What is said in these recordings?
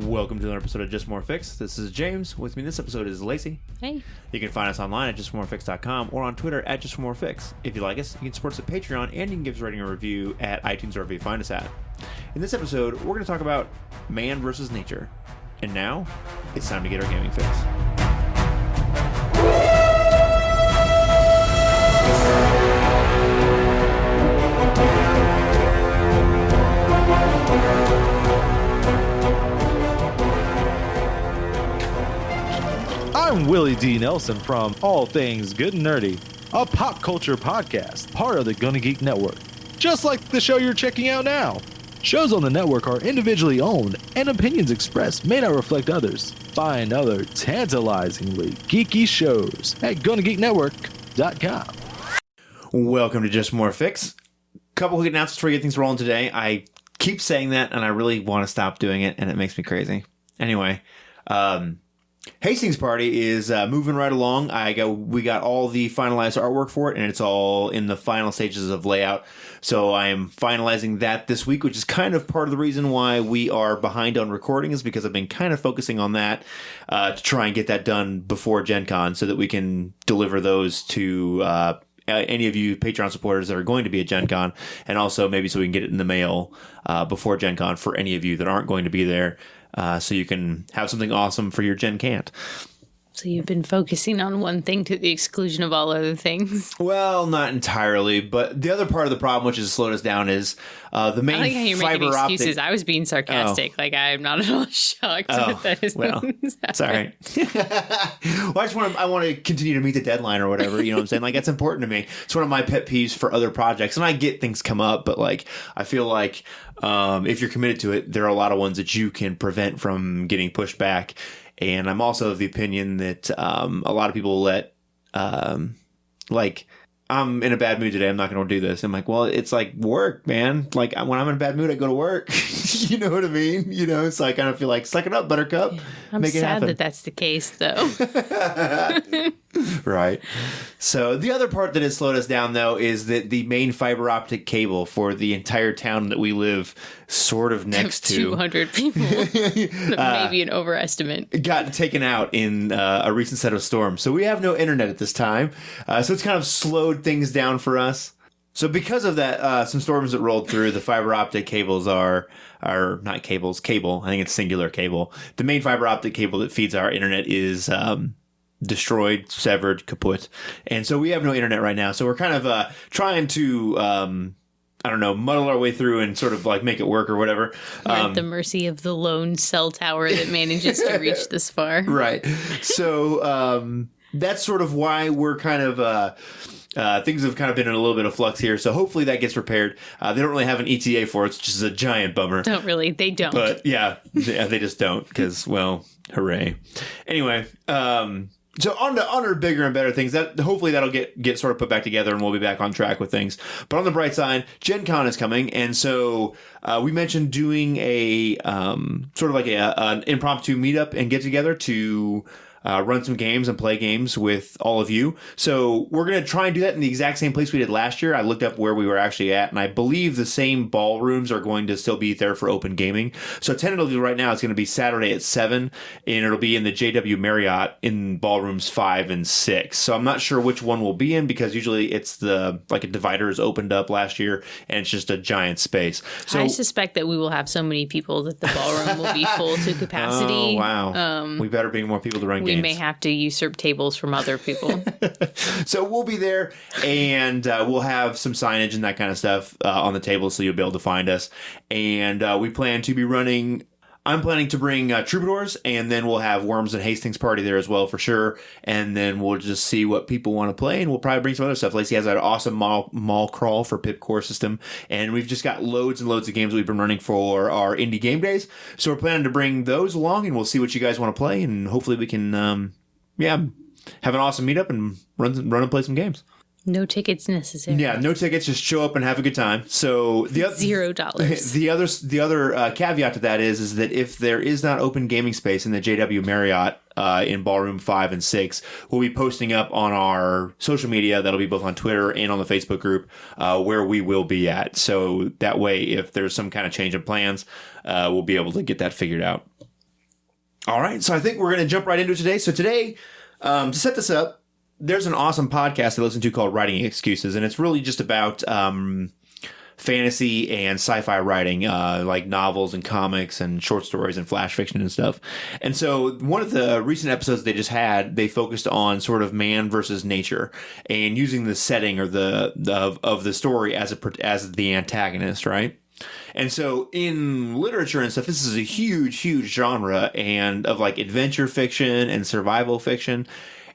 Welcome to another episode of Just More Fix. This is James. With me in this episode is Lacey. Hey. You can find us online at justmorefix.com or on Twitter at justmorefix. If you like us, you can support us at Patreon, and you can give us a rating or review at iTunes or wherever you find us at. In this episode, we're going to talk about man versus nature. And now, it's time to get our gaming fix. I'm Willie D. Nelson from All Things Good and Nerdy, a pop culture podcast, part of the Gonna Geek Network. Just like the show you're checking out now. Shows on the network are individually owned, and opinions expressed may not reflect others. Find other tantalizingly geeky shows at GonnaGeekNetwork.com. Welcome to Just More Fix. Couple quick announcements before we get things rolling today. I keep saying that, and I really want to stop doing it, and it makes me crazy. Anyway, Hastings Party is moving right along. We got all the finalized artwork for it, and it's all in the final stages of layout. So I am finalizing that this week, which is kind of part of the reason why we are behind on recording, is because I've been kind of focusing on that to try and get that done before Gen Con so that we can deliver those to any of you Patreon supporters that are going to be at Gen Con, and also maybe so we can get it in the mail before Gen Con for any of you that aren't going to be there. So you can have something awesome for your Gen Can't. So you've been focusing on one thing to the exclusion of all other things? Well, not entirely, but the other part of the problem, which has slowed us down, is the main I like how you're fiber making optic. excuses. I was being sarcastic. Like, I'm not at all shocked that that is it's all right. Well, I want to continue to meet the deadline or whatever. You know what I'm saying? Like, that's important to me. It's one of my pet peeves for other projects, and I get things come up, but like, I feel like if you're committed to it, there are a lot of ones that you can prevent from getting pushed back. And I'm also of the opinion that a lot of people let, like, I'm in a bad mood today, I'm not going to do this. I'm like, well, it's like work, man. Like, when I'm in a bad mood, I go to work. You know what I mean? You know, so I kind of feel like, suck it up, Buttercup. Yeah. I'm Make it sad happen. that that's the case, though. Right. So the other part that has slowed us down, though, is that the main fiber optic cable for the entire town that we live sort of next to 200 people. Maybe an overestimate. Got taken out in a recent set of storms. So we have no internet at this time. So it's kind of slowed things down for us. So because of that, some storms that rolled through, the fiber optic cables are not cables, cable. I think it's singular cable. The main fiber optic cable that feeds our internet is destroyed, severed, kaput. And so we have no internet right now. So we're kind of trying to, muddle our way through and sort of like make it work or whatever. We're at the mercy of the lone cell tower that manages to reach this far. Right. So that's sort of why we're kind of... things have kind of been in a little bit of flux here, so hopefully that gets repaired. They don't really have an ETA for it, which is a giant bummer. They don't. But yeah, they just don't, because, well, hooray. Anyway, so on to bigger and better things. That hopefully that'll get sort of put back together, and we'll be back on track with things. But on the bright side, Gen Con is coming, and so we mentioned doing a sort of like an impromptu meetup and get together to run some games and play games with all of you. So we're going to try and do that in the exact same place we did last year. I looked up where we were actually at, and I believe the same ballrooms are going to still be there for open gaming. So tentatively right now, it's going to be Saturday at 7, and it'll be in the JW Marriott in ballrooms 5 and 6. So I'm not sure which one we'll be in, because usually it's like a divider is opened up last year, and it's just a giant space. So I suspect that we will have so many people that the ballroom will be full to capacity. Oh, wow. We better bring more people to run games. We may have to usurp tables from other people. So we'll be there, and we'll have some signage and that kind of stuff on the table, so you'll be able to find us. And we plan to be running... I'm planning to bring Troubadours, and then we'll have Worms and Hastings Party there as well, for sure. And then we'll just see what people want to play, and we'll probably bring some other stuff. Lacey has that awesome mall crawl for Pip Core System, and we've just got loads and loads of games we've been running for our indie game days. So we're planning to bring those along, and we'll see what you guys want to play, and hopefully we can, have an awesome meetup and run and play some games. No tickets necessary. Yeah, no tickets. Just show up and have a good time. So $0. The other caveat to that is that if there is not open gaming space in the JW Marriott in Ballroom 5 and 6, we'll be posting up on our social media. That'll be both on Twitter and on the Facebook group where we will be at. So that way, if there's some kind of change of plans, we'll be able to get that figured out. All right, so I think we're going to jump right into it today. So today, to set this up, there's an awesome podcast I listen to called Writing Excuses, and it's really just about fantasy and sci-fi writing, like novels and comics and short stories and flash fiction and stuff. And so one of the recent episodes they just had, they focused on sort of man versus nature and using the setting or of the story as the antagonist, right? And so in literature and stuff, this is a huge genre and of like adventure fiction and survival fiction.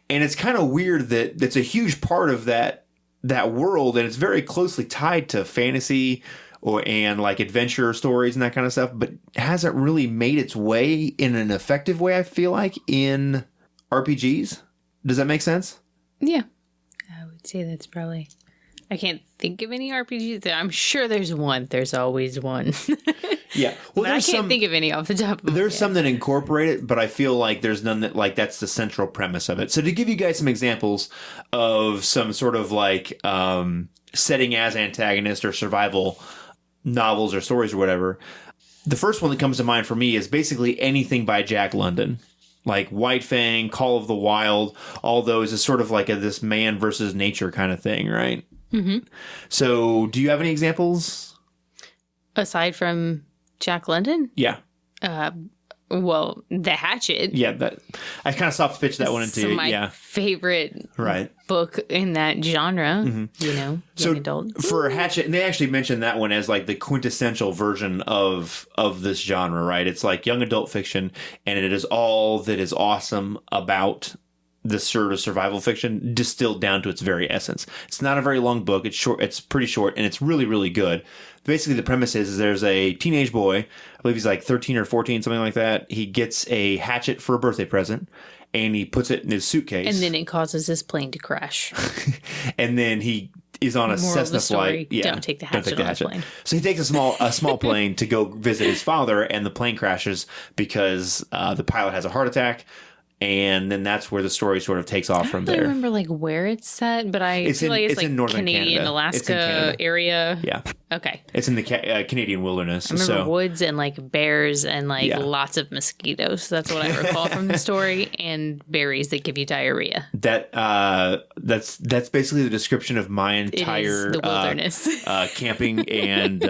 And it's kind of weird that it's a huge part of that world, and it's very closely tied to fantasy and like adventure stories and that kind of stuff, but hasn't really made its way in an effective way, I feel like, in RPGs. Does that make sense? Yeah. I would say that's probably... I can't think of any RPGs. I'm sure there's one. There's always one. Yeah. Well, but I can't think of any off the top of my head. There's some that incorporate it, but I feel like there's none that, like, that's the central premise of it. So to give you guys some examples of some sort of, like, setting as antagonist or survival novels or stories or whatever, the first one that comes to mind for me is basically anything by Jack London. Like White Fang, Call of the Wild, all those is sort of like this man versus nature kind of thing, right? Mm-hmm. So do you have any examples? Aside from Jack London? Yeah. Well, The Hatchet. Yeah, I kind of soft pitched that one into my favorite book in that genre. Mm-hmm. You know, young adult. For Hatchet, and they actually mentioned that one as like the quintessential version of this genre, right? It's like young adult fiction, and it is all that is awesome about this sort of survival fiction distilled down to its very essence. It's not a very long book. It's short. It's pretty short, and it's really, really good. Basically, the premise is there's a teenage boy, I believe he's like 13 or 14, something like that. He gets a hatchet for a birthday present, and he puts it in his suitcase. And then it causes his plane to crash. And then he is on a Cessna flight. Yeah, don't take the hatchet on the plane. So he takes a small plane to go visit his father, and the plane crashes because the pilot has a heart attack. And then that's where the story sort of takes off from there. I don't remember like where it's set, but I feel like it's like in northern Canadian, Canada. Alaska area. Yeah. Okay. It's in the Canadian wilderness. I remember woods and like bears and like lots of mosquitoes. That's what I recall from the story, and berries that give you diarrhea. That's basically the description of my entire the wilderness. Camping and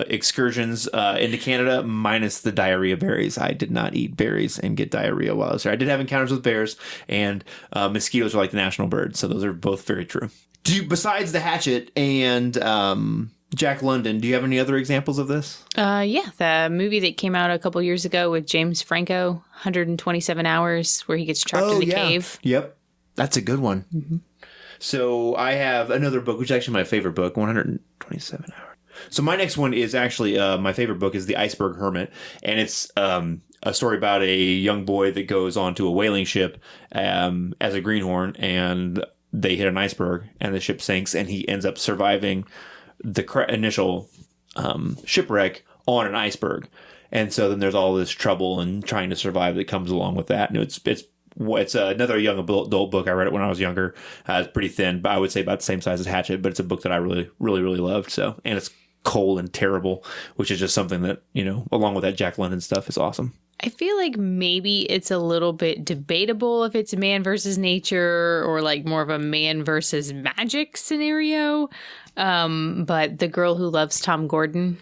excursions into Canada, minus the diarrhea berries. I did not eat berries and get diarrhea while I was there. I did have encounters with bears, and mosquitoes are like the national bird, so those are both very true. Besides the Hatchet and Jack London, do you have any other examples of this? Yeah, the movie that came out a couple years ago with James Franco, 127 Hours, where he gets trapped in the cave. Yep, that's a good one. Mm-hmm. So I have another book, which is actually my favorite book, 127 Hours. So my next one is actually my favorite book is The Iceberg Hermit, and it's a story about a young boy that goes onto a whaling ship as a greenhorn, and they hit an iceberg, and the ship sinks, and he ends up surviving the initial shipwreck on an iceberg. And so then there's all this trouble and trying to survive that comes along with that. And it's another young adult book. I read it when I was younger. It's pretty thin, but I would say about the same size as Hatchet, but it's a book that I really, really, really loved. So, and it's cold and terrible, which is just something that, you know, along with that Jack London stuff, is awesome. I feel like maybe it's a little bit debatable if it's man versus nature or like more of a man versus magic scenario. But The Girl Who Loves Tom Gordon.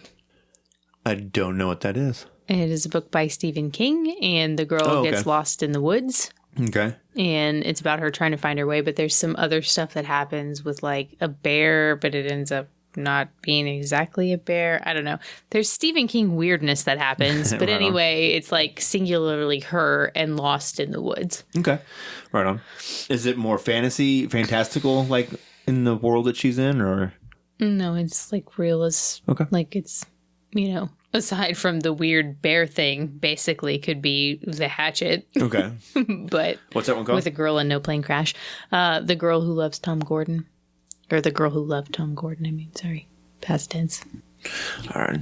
I don't know what that is. It is a book by Stephen King, and the girl gets lost in the woods. Okay. And it's about her trying to find her way, but there's some other stuff that happens with like a bear, but it ends up not being exactly a bear. I don't know. There's Stephen King weirdness that happens. But anyway, it's like singularly her and lost in the woods. Okay. Right on. Is it more fantastical, like in the world that she's in, or? No, it's like realist. Okay. Like it's, you know, aside from the weird bear thing, basically could be The Hatchet. Okay. But what's that one called? With a girl and no plane crash. The Girl Who Loves Tom Gordon. Or The Girl Who Loved Tom Gordon, I mean, sorry. Past tense. All right.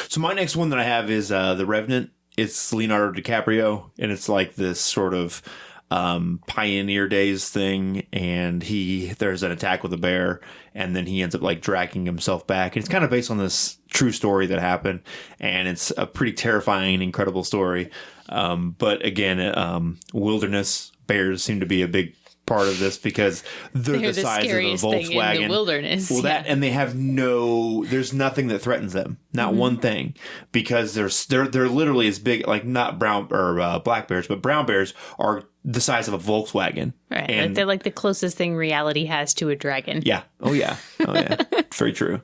So my next one that I have is The Revenant. It's Leonardo DiCaprio, and it's like this sort of pioneer days thing, and there's an attack with a bear, and then he ends up like dragging himself back. And it's kind of based on this true story that happened, and it's a pretty terrifying and incredible story. But again, wilderness bears seem to be a big part of this because they're the size of a Volkswagen. Thing in the wilderness. Well, and they have there's nothing that threatens them, not one thing, because they're literally as big, like not brown or black bears, but brown bears are the size of a Volkswagen. Right, and they're like the closest thing reality has to a dragon. Yeah. Oh yeah. Very true.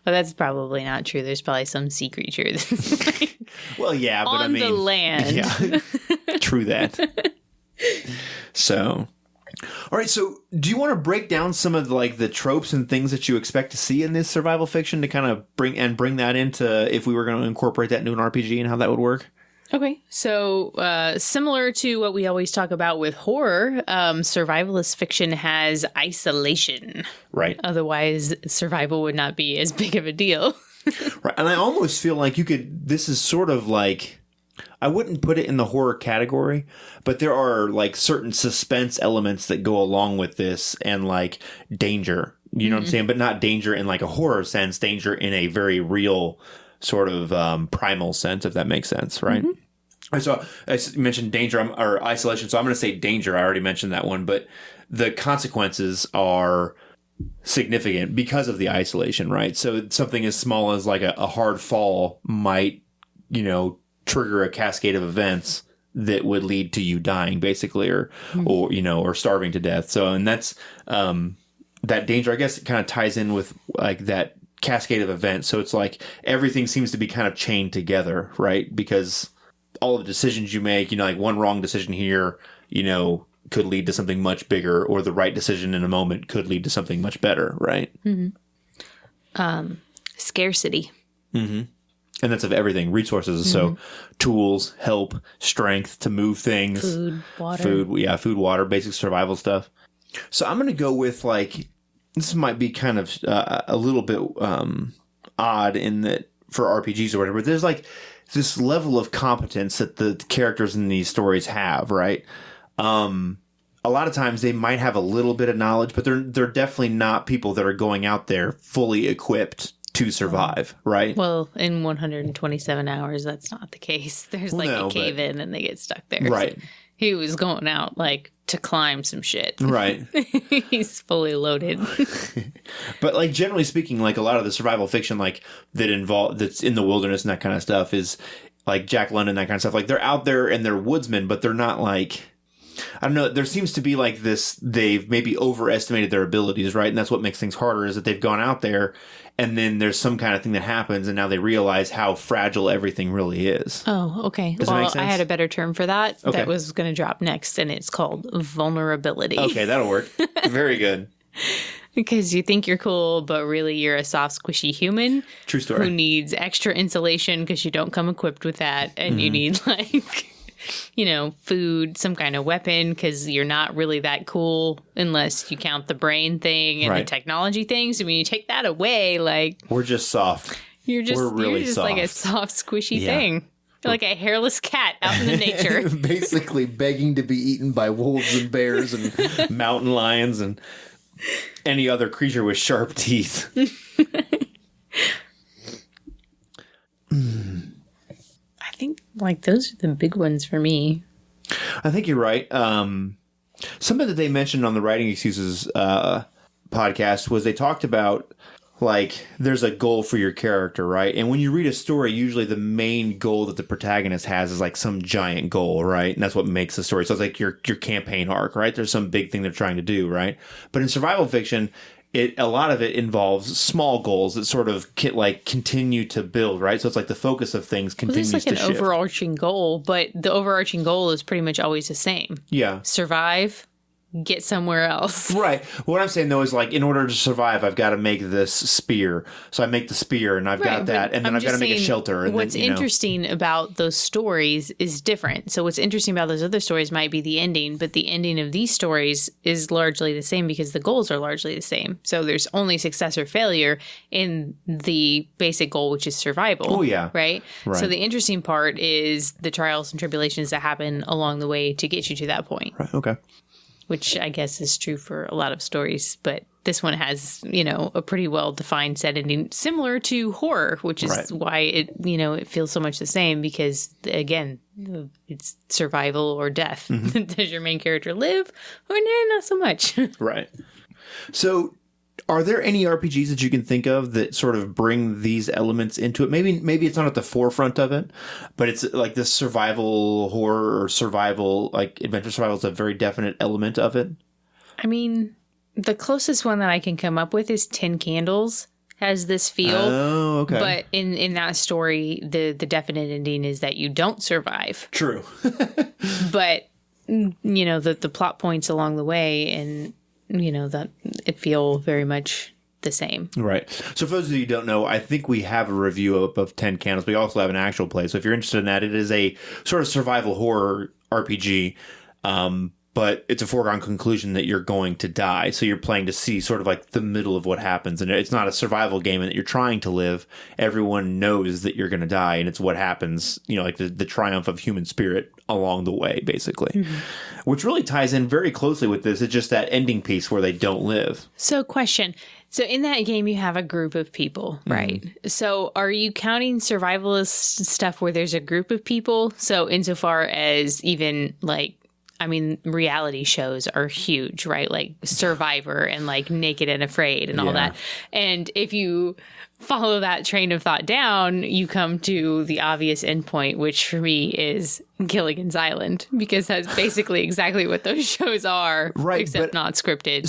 Well, that's probably not true. There's probably some sea creature that's like well, yeah, but on I mean, the land. Yeah, true that. So, all right. So, do you want to break down some of like the tropes and things that you expect to see in this survival fiction to kind of bring that into if we were going to incorporate that into an RPG and how that would work? Okay, so similar to what we always talk about with horror, survivalist fiction has isolation. Right. Otherwise, survival would not be as big of a deal. Right. And I almost feel like this is sort of like, I wouldn't put it in the horror category, but there are like certain suspense elements that go along with this and like danger, you know what I'm saying? But not danger in like a horror sense, danger in a very real sort of primal sense, if that makes sense, right? Mm-hmm. So I mentioned danger or isolation, so I'm going to say danger. I already mentioned that one, but the consequences are significant because of the isolation, right? So something as small as like a hard fall might, trigger a cascade of events that would lead to you dying, basically, or starving to death. So, and that's that danger. I guess it kind of ties in with like that cascade of events. So it's like everything seems to be kind of chained together, right? Because all the decisions you make, like one wrong decision here, could lead to something much bigger, or the right decision in a moment could lead to something much better, right? Mm-hmm. Scarcity. Mm-hmm. And that's of everything. Resources. Mm-hmm. So tools, help, strength to move things. Food, water, basic survival stuff. So I'm going to go with like, this might be kind of a little bit odd in that for RPGs or whatever, but there's like this level of competence that the characters in these stories have, right? A lot of times they might have a little bit of knowledge, but they're definitely not people that are going out there fully equipped to survive, right? Well, in 127 hours, that's not the case. There's a cave in and they get stuck there. Right. So he was going out like to climb some shit. Right. He's fully loaded. But like generally speaking, like a lot of the survival fiction like that's in the wilderness and that kind of stuff is like Jack London, that kind of stuff. Like they're out there and they're woodsmen, but they're not like, I don't know, there seems to be like this, they've maybe overestimated their abilities, right? And that's what makes things harder, is that they've gone out there and then there's some kind of thing that happens and now they realize how fragile everything really is. Oh, okay. Does that make sense? I had a better term for that that was going to drop next, and it's called vulnerability. Okay, that'll work. Very good. Because you think you're cool, but really you're a soft, squishy human. True story. Who needs extra insulation because you don't come equipped with that, and you need like... food, some kind of weapon, because you're not really that cool unless you count the brain thing and the technology things. So when you take that away, like... We're just soft. We're really soft. Like a soft, squishy thing. You're like a hairless cat out in the nature. Basically begging to be eaten by wolves and bears and mountain lions and any other creature with sharp teeth. I think like those are the big ones for me. I think you're right. Something that they mentioned on the Writing Excuses podcast was they talked about like there's a goal for your character, right? And when you read a story, usually the main goal that the protagonist has is like some giant goal, right? And that's what makes the story. So it's like your campaign arc, right? There's some big thing they're trying to do, right? But in survival fiction, a lot of it involves small goals that sort of continue to build, right? So it's like the focus of things continues to shift. There's like an overarching goal, but the overarching goal is pretty much always the same. Yeah. Survive, get somewhere else. Right. What I'm saying, though, is like in order to survive, I've got to make this spear. So I make the spear and I've got that. And then I've got to make a shelter. And what's interesting about those stories is different. So what's interesting about those other stories might be the ending, but the ending of these stories is largely the same because the goals are largely the same. So there's only success or failure in the basic goal, which is survival. Oh, yeah. Right? So the interesting part is the trials and tribulations that happen along the way to get you to that point. Right. Okay. which I guess is true for a lot of stories, but this one has, a pretty well-defined set ending, similar to horror, which is why it feels so much the same because, again, it's survival or death. Mm-hmm. Does your main character live or not so much? Right. So are there any RPGs that you can think of that sort of bring these elements into it? Maybe it's not at the forefront of it, but it's like this survival horror or survival, like adventure survival is a very definite element of it. I mean, the closest one that I can come up with is 10 Candles has this feel. Oh, okay. But in that story, the definite ending is that you don't survive. True. But, the plot points along the way and, that it feel very much the same. Right. So for those of you who don't know, I think we have a review of 10 Candles. We also have an actual play. So if you're interested in that, it is a sort of survival horror RPG. But it's a foregone conclusion that you're going to die. So you're playing to see sort of like the middle of what happens. And it's not a survival game in that you're trying to live. Everyone knows that you're going to die. And it's what happens, like the triumph of human spirit along the way, basically. Mm-hmm. Which really ties in very closely with this. It's just that ending piece where they don't live. So question. So in that game, you have a group of people, right? Mm-hmm. So are you counting survivalist stuff where there's a group of people? So insofar as even reality shows are huge, right? Like Survivor and like Naked and Afraid and all that. And if you follow that train of thought down, you come to the obvious endpoint, which for me is Gilligan's Island, because that's basically exactly what those shows are, right? Except not scripted.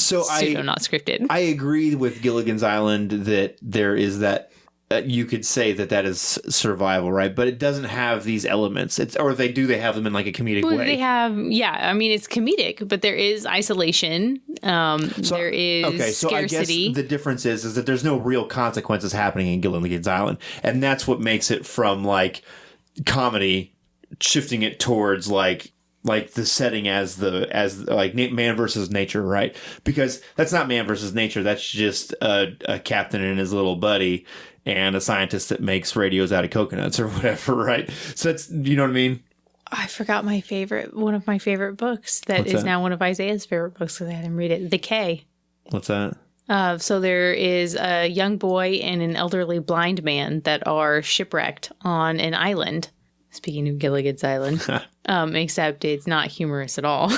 Not scripted. I agree with Gilligan's Island that there is that. You could say that is survival, right? But it doesn't have these elements. They have them in like a comedic way. They have, it's comedic, but there is isolation. There is scarcity. I guess the difference is that there's no real consequences happening in Gilligan's Island, and that's what makes it from like comedy, shifting it towards like the setting as man versus nature, right? Because that's not man versus nature. That's just a captain and his little buddy and a scientist that makes radios out of coconuts or whatever, right? So that's, you know what I mean? I forgot one of my favorite books that is now one of Isaiah's favorite books because I had him read it. The K. What's that? So there is a young boy and an elderly blind man that are shipwrecked on an island. Speaking of Gilligan's Island, except it's not humorous at all.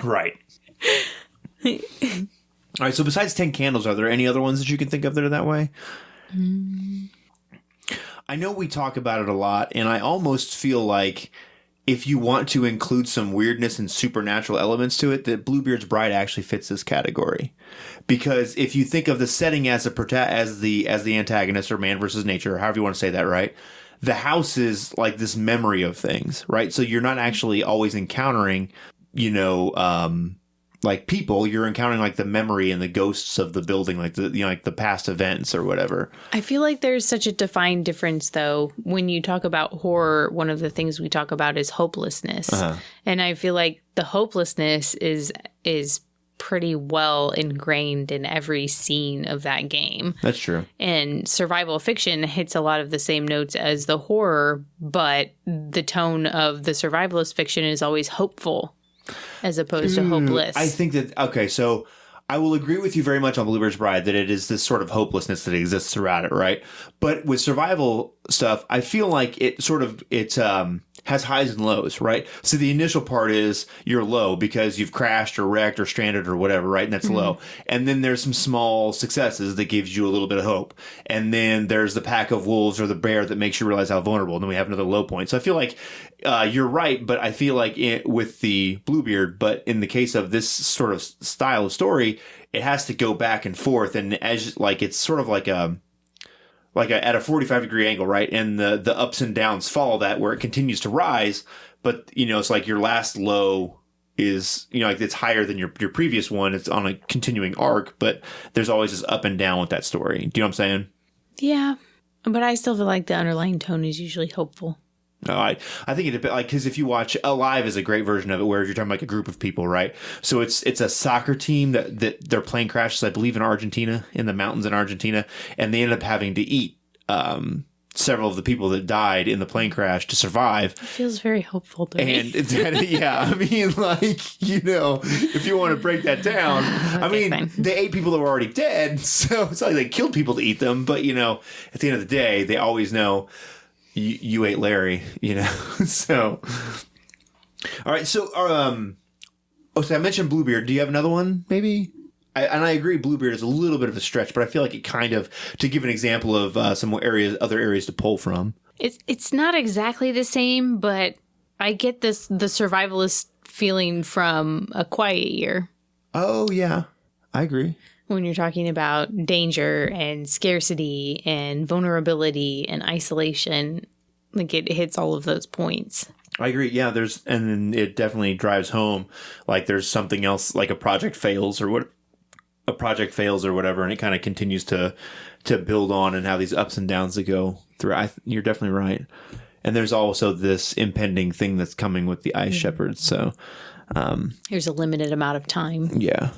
Right. All right. So besides 10 Candles, are there any other ones that you can think of that are that way? I know we talk about it a lot, and I almost feel like if you want to include some weirdness and supernatural elements to it, that Bluebeard's Bride actually fits this category. Because if you think of the setting as the antagonist or man versus nature, or however you want to say that, right? The house is like this memory of things, right? So you're not actually always encountering, like people. You're encountering like the memory and the ghosts of the building, like the past events or whatever. I feel like there's such a defined difference, though. When you talk about horror, one of the things we talk about is hopelessness, and I feel like the hopelessness is pretty well ingrained in every scene of that game. That's true. And survival fiction hits a lot of the same notes as the horror, but the tone of the survivalist fiction is always hopeful as opposed to hopeless. I think that, okay, so I will agree with you very much on Bluebird's Bride that it is this sort of hopelessness that exists throughout it, right? But with survival stuff, I feel like it has highs and lows, right? So the initial part is you're low because you've crashed or wrecked or stranded or whatever, right? And that's low. And then there's some small successes that gives you a little bit of hope. And then there's the pack of wolves or the bear that makes you realize how vulnerable. And then we have another low point. So I feel like you're right, but I feel like with the Bluebeard, but in the case of this sort of style of story, it has to go back and forth. And as like it's sort of like at a 45-degree angle, right? And the ups and downs follow that, where it continues to rise. But, it's like your last low is, like it's higher than your previous one. It's on a continuing arc, but there's always this up and down with that story. Do you know what I'm saying? Yeah. But I still feel like the underlying tone is usually hopeful. No, I think it depends. Like, because if you watch Alive is a great version of it, where you're talking like a group of people, right? So it's a soccer team that their plane crashes, I believe, in Argentina, in the mountains in Argentina, and they end up having to eat several of the people that died in the plane crash to survive. It feels very hopeful to me. And I mean, like, you know, if you want to break that down, I mean, fine. they ate people that were already dead, so it's not like they killed people to eat them, but, you know, at the end of the day, they always know you ate Larry, you know, so. All right, so, so I mentioned Bluebeard. Do you have another one, maybe? I agree, Bluebeard is a little bit of a stretch, but I feel like it kind of, to give an example of some other areas to pull from. It's not exactly the same, but I get the survivalist feeling from A Quiet Year. Oh, yeah. I agree. When you're talking about danger and scarcity and vulnerability and isolation, like it hits all of those points. I agree. Yeah, and it definitely drives home. Like there's something else, like a project fails or whatever, and it kind of continues to build on and have these ups and downs that go through. You're definitely right. And there's also this impending thing that's coming with the Ice Shepherds. So there's a limited amount of time. Yeah.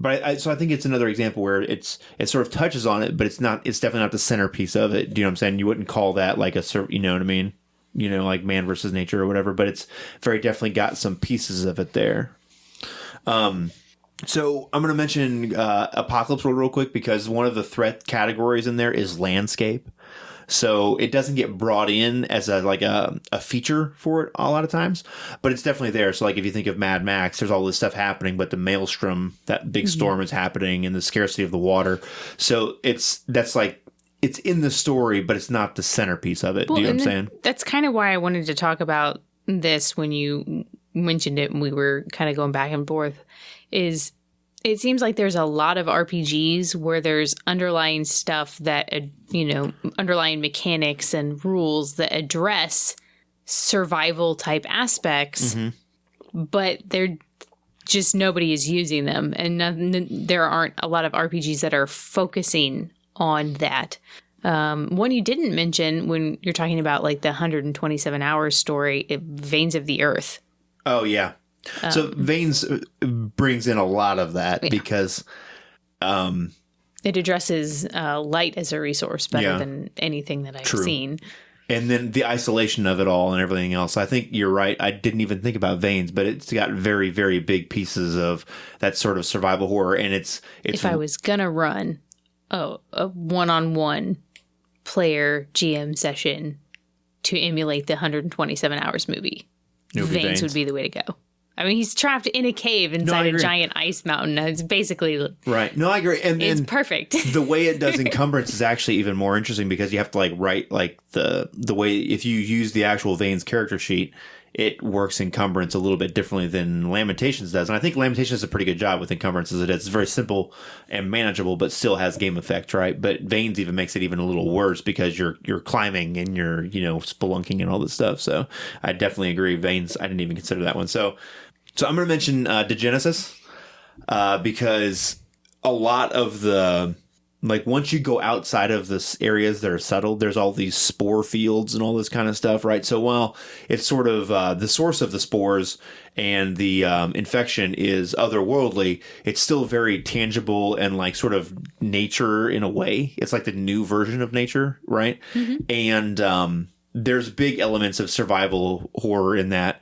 But so I think it's another example where it sort of touches on it, but it's definitely not the centerpiece of it. Do you know what I'm saying? You wouldn't call that like you know what I mean? You know, like man versus nature or whatever, but it's very definitely got some pieces of it there. So I'm going to mention Apocalypse World real quick because one of the threat categories in there is landscape. So it doesn't get brought in as a feature for it a lot of times, but it's definitely there. So like if you think of Mad Max, there's all this stuff happening, but the maelstrom, that big storm is happening and the scarcity of the water. So it's in the story, but it's not the centerpiece of it. Well, do you know what I'm saying? That's kind of why I wanted to talk about this when you mentioned it and we were kind of going back and forth. Is it seems like there's a lot of RPGs where there's underlying stuff that, underlying mechanics and rules that address survival type aspects, but they're just nobody is using them. And there aren't a lot of RPGs that are focusing on that. One you didn't mention when you're talking about like the 127 hours story, Veins of the Earth. Oh, yeah. So Veins brings in a lot of that because it addresses light as a resource better than anything that I've seen. And then the isolation of it all and everything else. I think you're right. I didn't even think about Veins, but it's got very, very big pieces of that sort of survival horror. And it's if I was going to run a one-on-one player GM session to emulate the 127 hours movie, Veins would be the way to go. I mean, he's trapped in a cave inside a giant ice mountain. It's basically right. No, I agree. And it's perfect. The way it does encumbrance is actually even more interesting because you have to write the way if you use the actual Veins character sheet, it works encumbrance a little bit differently than Lamentations does. And I think Lamentations does a pretty good job with encumbrances. It's very simple and manageable, but still has game effect, right? But Veins even makes it even a little worse because you're climbing and you're spelunking and all this stuff. So I definitely agree. Veins, I didn't even consider that one. So I'm going to mention Degenesis because a lot of the once you go outside of the areas that are settled, there's all these spore fields and all this kind of stuff, right? So while it's sort of the source of the spores and the infection is otherworldly, it's still very tangible and sort of nature in a way. It's like the new version of nature, right? And there's big elements of survival horror in that.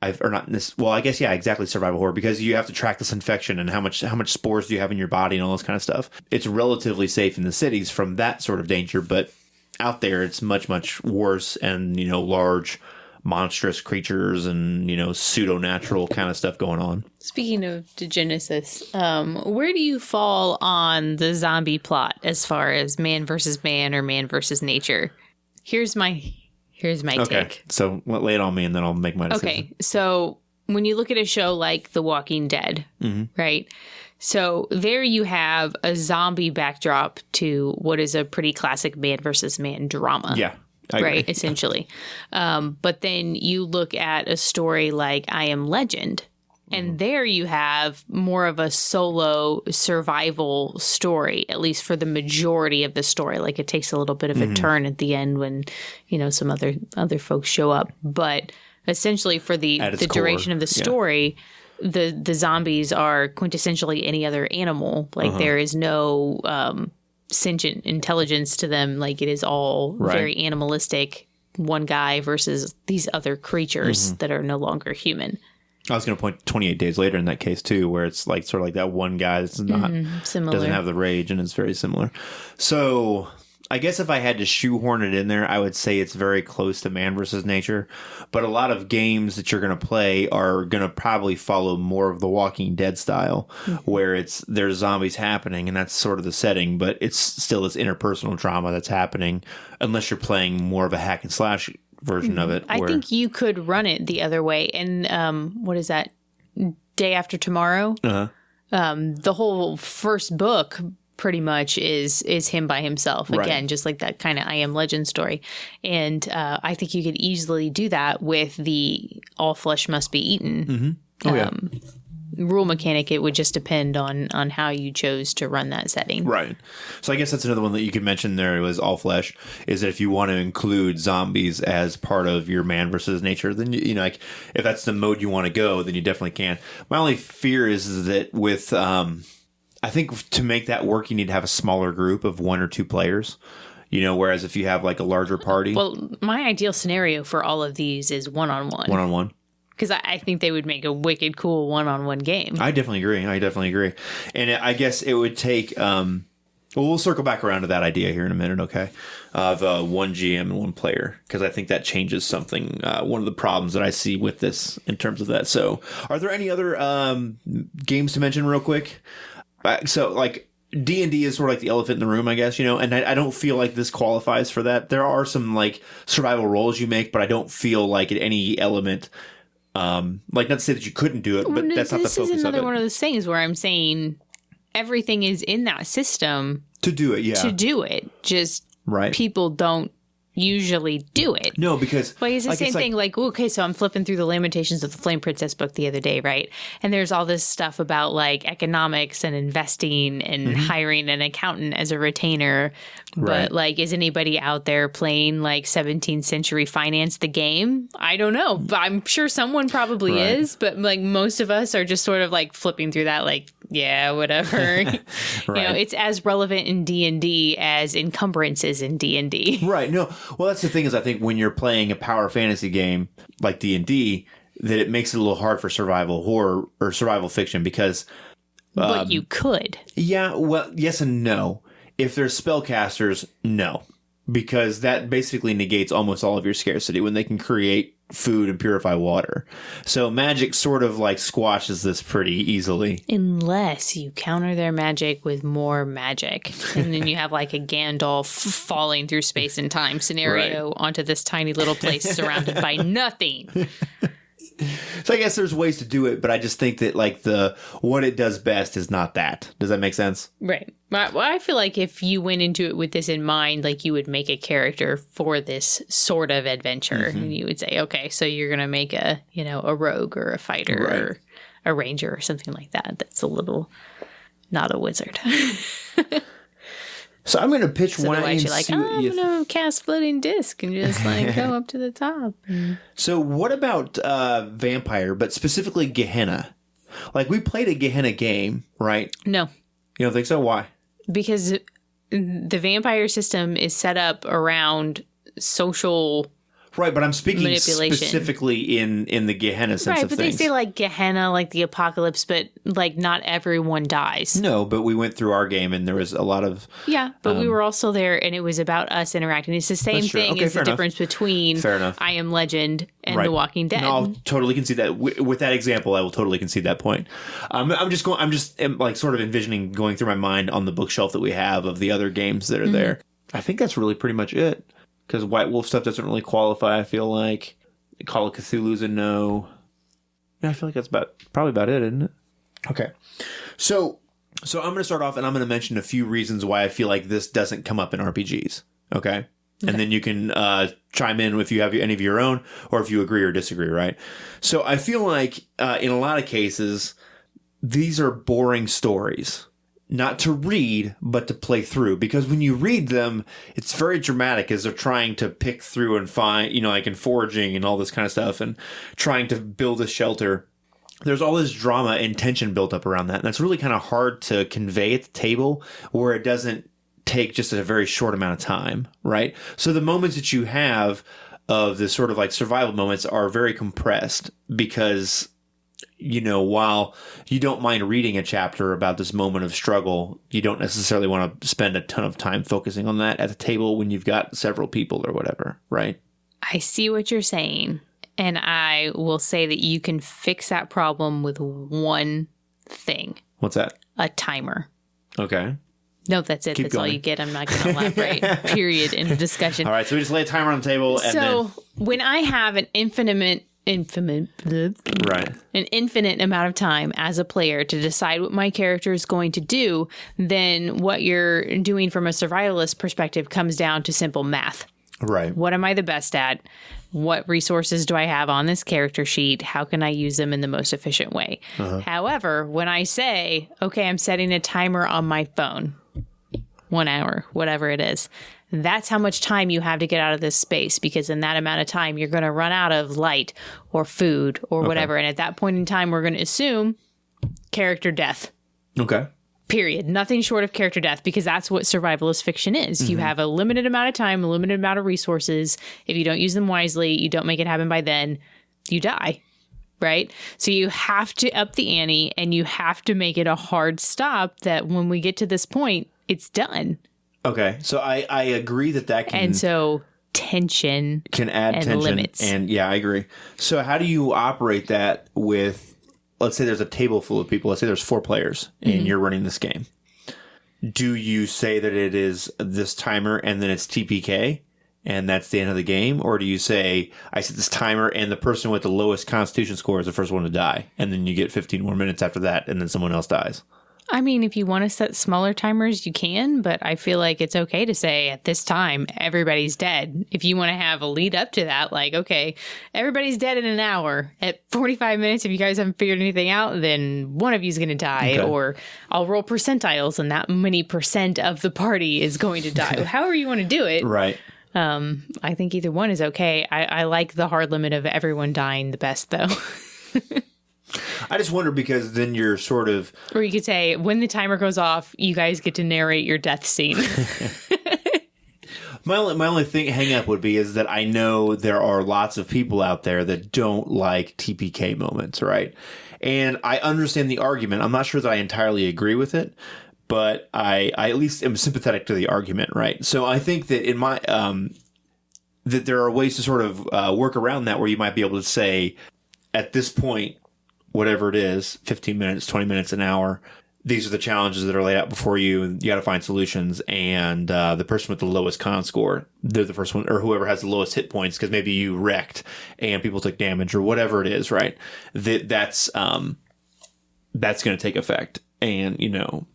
Survival horror, because you have to track this infection and how much spores do you have in your body and all this kind of stuff. It's relatively safe in the cities from that sort of danger, but out there it's much, much worse and, large monstrous creatures and, pseudo-natural kind of stuff going on. Speaking of Degenesis, where do you fall on the zombie plot as far as man versus man or man versus nature? Here's my take. So lay it on me and then I'll make my decision. Okay. So when you look at a show like The Walking Dead, right? So there you have a zombie backdrop to what is a pretty classic man versus man drama. Yeah. Right. Essentially. But then you look at a story like I Am Legend. And there you have more of a solo survival story, at least for the majority of the story. Like it takes a little bit of a turn at the end when, some other folks show up. But essentially for the duration of the story, the zombies are quintessentially any other animal. Like there is no sentient intelligence to them. Like, it is all very animalistic. One guy versus these other creatures that are no longer human. I was going to point 28 Days Later in that case too, where it's like sort of like that one guy that's not similar, doesn't have the rage, and it's very similar. So I guess if I had to shoehorn it in there, I would say it's very close to Man versus Nature. But a lot of games that you're going to play are going to probably follow more of the Walking Dead style, where there's zombies happening, and that's sort of the setting, but it's still this interpersonal drama that's happening, unless you're playing more of a hack and slash version of it. I think you could run it the other way. And what is that? Day After Tomorrow? The whole first book pretty much is him by himself. Again, just like that kind of I Am Legend story. And I think you could easily do that with the all flesh must be eaten rule mechanic. It would just depend on how you chose to run that setting. Right. So I guess that's another one that you could mention there was all flesh, is that if you want to include zombies as part of your Man versus Nature, then you know, like if that's the mode you want to go, then you definitely can. My only fear is that with I think to make that work, you need to have a smaller group of 1 or 2 players. You know, whereas if you have like a larger party. Well, my ideal scenario for all of these is one-on-one. One-on-one. Because I think they would make a wicked cool one-on-one game. I definitely agree. And I guess it would take... well, we'll circle back around to that idea here in a minute, okay? Of one GM and 1 player. Because I think that changes something. One of the problems that I see with this in terms of that. So, are there any other games to mention real quick? So, like... D&D is sort of like the elephant in the room, I guess, you know, and I don't feel like this qualifies for that. There are some, like, survival roles you make, but I don't feel like at any element... like, not to say that you couldn't do it, but that's not the focus of it. This is another one of those things where I'm saying everything is in that system to do it. To do it, just people don't usually do it. No, because like it's the same thing. Like, okay, so I'm flipping through the Lamentations of the Flame Princess book the other day, right? And there's all this stuff about like economics and investing and hiring an accountant as a retainer. But like, is anybody out there playing like 17th century finance the game? I don't know. But I'm sure someone probably is. But like most of us are just sort of like flipping through that, like, yeah, whatever. You know, it's as relevant in D&D as encumbrances in D&D. Right. No. Well, that's the thing is I think when you're playing a power fantasy game like D&D, that it makes it a little hard for survival horror or survival fiction because... but you could. Yeah. Well, yes and no. If there's spellcasters, no. Because that basically negates almost all of your scarcity when they can create food and purify water. So magic sort of like squashes this pretty easily. Unless you counter their magic with more magic. And then you have like a Gandalf falling through space and time scenario onto this tiny little place surrounded by nothing. So I guess there's ways to do it, but I just think that like what it does best is not that. Does that make sense? Right. Well, I feel like if you went into it with this in mind, like you would make a character for this sort of adventure, and you would say, okay, so you're going to make a rogue or a fighter or a ranger or something like that. That's a little not a wizard. So I'm going to pitch one. Otherwise, you're like, I'm going to cast floating disc and just like go up to the top. So what about vampire, but specifically Gehenna? Like we played a Gehenna game, right? No. You don't think so? Why? Because the vampire system is set up around social... Right, but I'm speaking specifically in the Gehenna sense of things. Right, but they say like Gehenna, like the apocalypse, but like not everyone dies. No, but we went through our game and there was a lot of... Yeah, but we were also there and it was about us interacting. It's the same thing as the difference between I Am Legend and The Walking Dead. No, I'll totally concede that. With that example, I will totally concede that point. I'm just like sort of envisioning going through my mind on the bookshelf that we have of the other games that are there. I think that's really pretty much it. Because White Wolf stuff doesn't really qualify, I feel like. Call of Cthulhu's a no. Yeah, I feel like that's probably about it, isn't it? Okay. So I'm going to start off and I'm going to mention a few reasons why I feel like this doesn't come up in RPGs. Okay? And then you can chime in if you have any of your own or if you agree or disagree, right? So I feel like in a lot of cases, these are boring stories. Not to read, but to play through. Because when you read them, it's very dramatic as they're trying to pick through and find, like in foraging and all this kind of stuff and trying to build a shelter. There's all this drama and tension built up around that. And that's really kind of hard to convey at the table where it doesn't take just a very short amount of time, right? So the moments that you have of the sort of like survival moments are very compressed because, while you don't mind reading a chapter about this moment of struggle, you don't necessarily want to spend a ton of time focusing on that at the table when you've got several people or whatever, right? I see what you're saying. And I will say that you can fix that problem with one thing. What's that? A timer. Okay. No, that's it. That's all you get. I'm not going to elaborate, period, in the discussion. All right. So we just lay a timer on the table. And when I have an infinite amount of time as a player to decide what my character is going to do, then what you're doing from a survivalist perspective comes down to simple math. Right. What am I the best at? What resources do I have on this character sheet? How can I use them in the most efficient way? However, when I say, okay, I'm setting a timer on my phone, 1 hour, whatever it is, that's how much time you have to get out of this space, because in that amount of time, you're going to run out of light or food or whatever. And at that point in time, we're going to assume character death. Okay. Period. Nothing short of character death, because that's what survivalist fiction is. You have a limited amount of time, a limited amount of resources. If you don't use them wisely, you don't make it happen by then, you die. Right? So you have to up the ante, and you have to make it a hard stop that when we get to this point, it's done. Okay. So I agree that can... And so tension can add and tension. Limits. And yeah, I agree. So how do you operate that with... Let's say there's a table full of people. Let's say there's 4 players and you're running this game. Do you say that it is this timer and then it's TPK and that's the end of the game? Or do you say, I set this timer and the person with the lowest constitution score is the first one to die, and then you get 15 more minutes after that and then someone else dies? I mean, if you want to set smaller timers, you can, but I feel like it's okay to say at this time, everybody's dead. If you want to have a lead up to that, like, okay, everybody's dead in an hour. At 45 minutes, if you guys haven't figured anything out, then one of you is going to die. Okay. Or I'll roll percentiles and that many percent of the party is going to die. However you want to do it. Right. I think either one is okay. I like the hard limit of everyone dying the best, though. I just wonder, because then you're sort of... Or you could say, when the timer goes off, you guys get to narrate your death scene. My only hang up would be is that I know there are lots of people out there that don't like TPK moments, right? And I understand the argument. I'm not sure that I entirely agree with it, but I at least am sympathetic to the argument, right? So I think that in my... that there are ways to sort of work around that, where you might be able to say, at this point, whatever it is, 15 minutes, 20 minutes, an hour, these are the challenges that are laid out before you, and you got to find solutions. And the person with the lowest con score, they're the first one, or whoever has the lowest hit points, because maybe you wrecked and people took damage or whatever it is, right? That's going to take effect. And,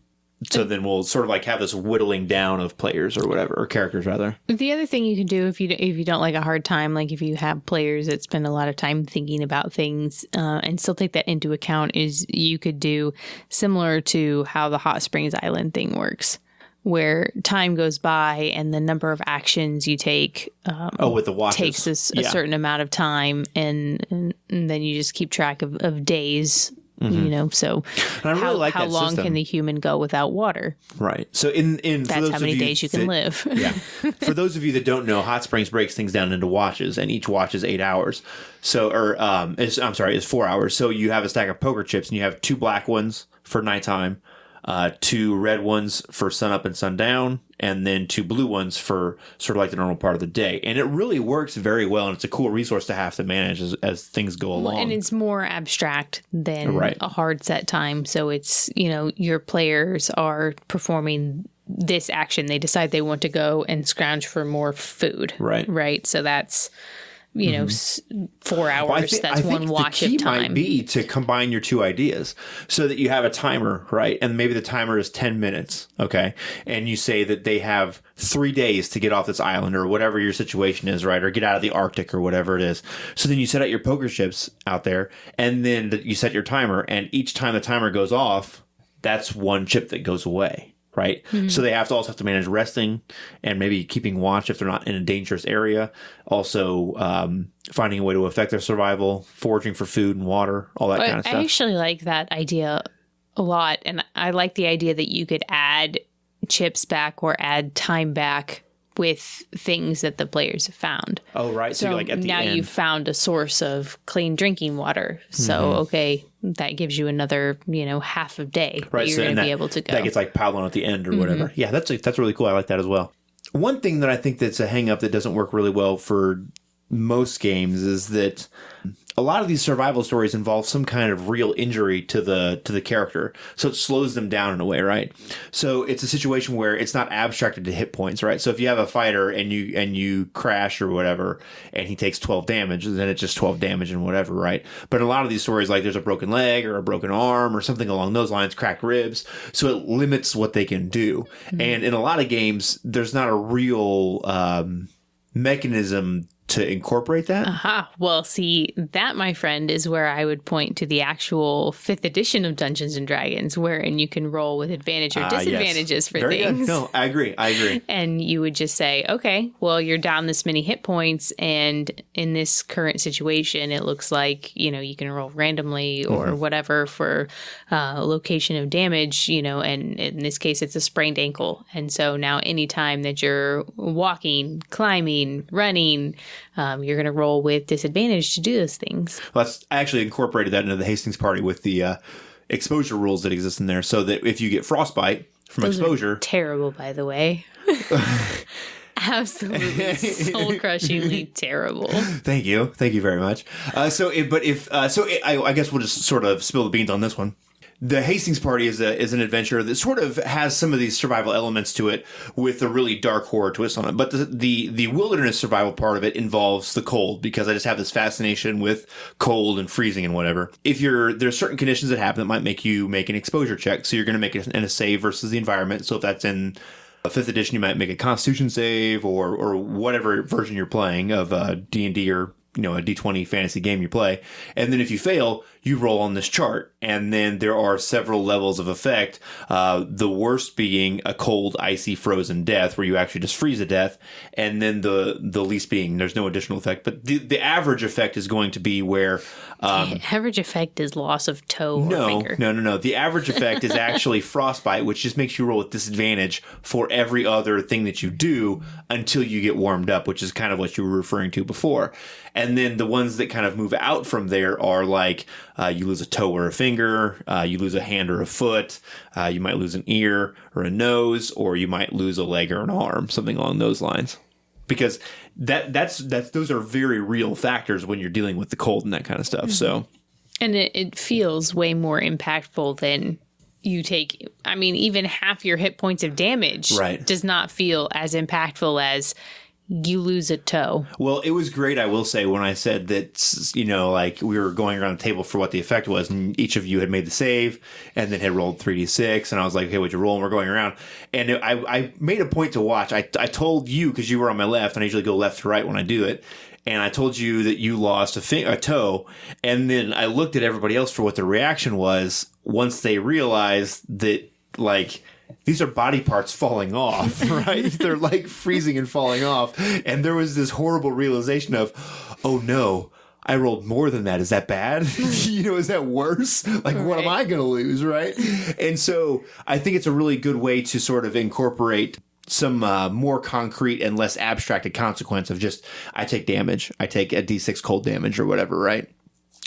so then we'll sort of like have this whittling down of players or whatever, or characters rather. The other thing you can do if you don't like a hard time, like if you have players that spend a lot of time thinking about things and still take that into account, is you could do similar to how the Hot Springs Island thing works, where time goes by and the number of actions you take with the watches takes a certain amount of time, and then you just keep track of days. So and I really like how that long system. Can the human go without water? Right. So in that's how many days you can live. Yeah. For those of you that don't know, Hot Springs breaks things down into watches, and each watch is 8 hours. So, is 4 hours. So you have a stack of poker chips, and you have 2 black ones for nighttime, 2 red ones for sunup and sundown, and then 2 blue ones for sort of like the normal part of the day. And it really works very well, and it's a cool resource to have to manage as things go along. And it's more abstract than a hard set time. So it's, your players are performing this action. They decide they want to go and scrounge for more food. Right. So that's... 4 hours, that's one watch of time. The key might be to combine your 2 ideas so that you have a timer, right? And maybe the timer is 10 minutes, okay? And you say that they have 3 days to get off this island or whatever your situation is, right? Or get out of the Arctic or whatever it is. So then you set out your poker chips out there, and then you set your timer, and each time the timer goes off, that's 1 chip that goes away. Right. Mm-hmm. So they also have to manage resting and maybe keeping watch if they're not in a dangerous area. Also, finding a way to affect their survival, foraging for food and water, all that kind of stuff. I actually like that idea a lot. And I like the idea that you could add chips back or add time back with things that the players have found. Oh, right. So like at the now end. you've found a source of clean drinking water. So, okay, that gives you another, half a day that you're going to be able to go. That gets like piled on at the end or whatever. Yeah, that's really cool. I like that as well. One thing that I think that's a hang up that doesn't work really well for most games is that a lot of these survival stories involve some kind of real injury to the character, so it slows them down in a way, right? So it's a situation where it's not abstracted to hit points, right? So if you have a fighter and you crash or whatever, and he takes 12 damage, then it's just 12 damage and whatever, right? But in a lot of these stories, like there's a broken leg or a broken arm or something along those lines, cracked ribs, so it limits what they can do. And in a lot of games, there's not a real mechanism to incorporate that. Aha. Well, see, that, my friend, is where I would point to the actual 5th edition of Dungeons and Dragons, wherein you can roll with advantage or disadvantages for Very things. Good. No, I agree. And you would just say, okay, well, you're down this many hit points, and in this current situation, it looks like, you can roll randomly or whatever for location of damage, and in this case, it's a sprained ankle. And so now anytime that you're walking, climbing, running, you're going to roll with disadvantage to do those things. Well, I actually incorporated that into the Hastings party with the exposure rules that exist in there, so that if you get frostbite from exposure... Are terrible, by the way. Absolutely soul-crushingly terrible. Thank you very much. I guess we'll just sort of spill the beans on this one. The Hastings party is an adventure that sort of has some of these survival elements to it with a really dark horror twist on it. But the wilderness survival part of it involves the cold, because I just have this fascination with cold and freezing and whatever. There's certain conditions that happen that might make you make an exposure check. So you're going to make it in a save versus the environment. So if that's in 5th edition, you might make a Constitution save or whatever version you're playing of D&D or a D20 fantasy game you play. And then if you fail, you roll on this chart. And then there are several levels of effect. The worst being a cold, icy, frozen death, where you actually just freeze to death. And then the least being there's no additional effect. But the average effect is going to be where... the average effect is loss of toe or finger. No. The average effect is actually frostbite, which just makes you roll with disadvantage for every other thing that you do until you get warmed up, which is kind of what you were referring to before. And then the ones that kind of move out from there are like you lose a toe or a finger, you lose a hand or a foot, you might lose an ear or a nose, or you might lose a leg or an arm, something along those lines. Because that's those are very real factors when you're dealing with the cold and that kind of stuff. So, and it feels way more impactful than you take. I mean, even half your hit points of damage does not feel as impactful as you lose a toe. Well, it was great, I will say, when I said that, like we were going around the table for what the effect was, and each of you had made the save and then had rolled 3d6, and I was like, okay, what'd you roll? And we're going around. And I made a point to watch. I told you, because you were on my left, and I usually go left to right when I do it, and I told you that you lost a toe, and then I looked at everybody else for what their reaction was once they realized that, like... these are body parts falling off, right? They're like freezing and falling off. And there was this horrible realization of, oh no, I rolled more than that. Is that bad? Is that worse? Like, what am I going to lose, right? And so I think it's a really good way to sort of incorporate some more concrete and less abstracted consequence of just, I take damage. I take a D6 cold damage or whatever, right?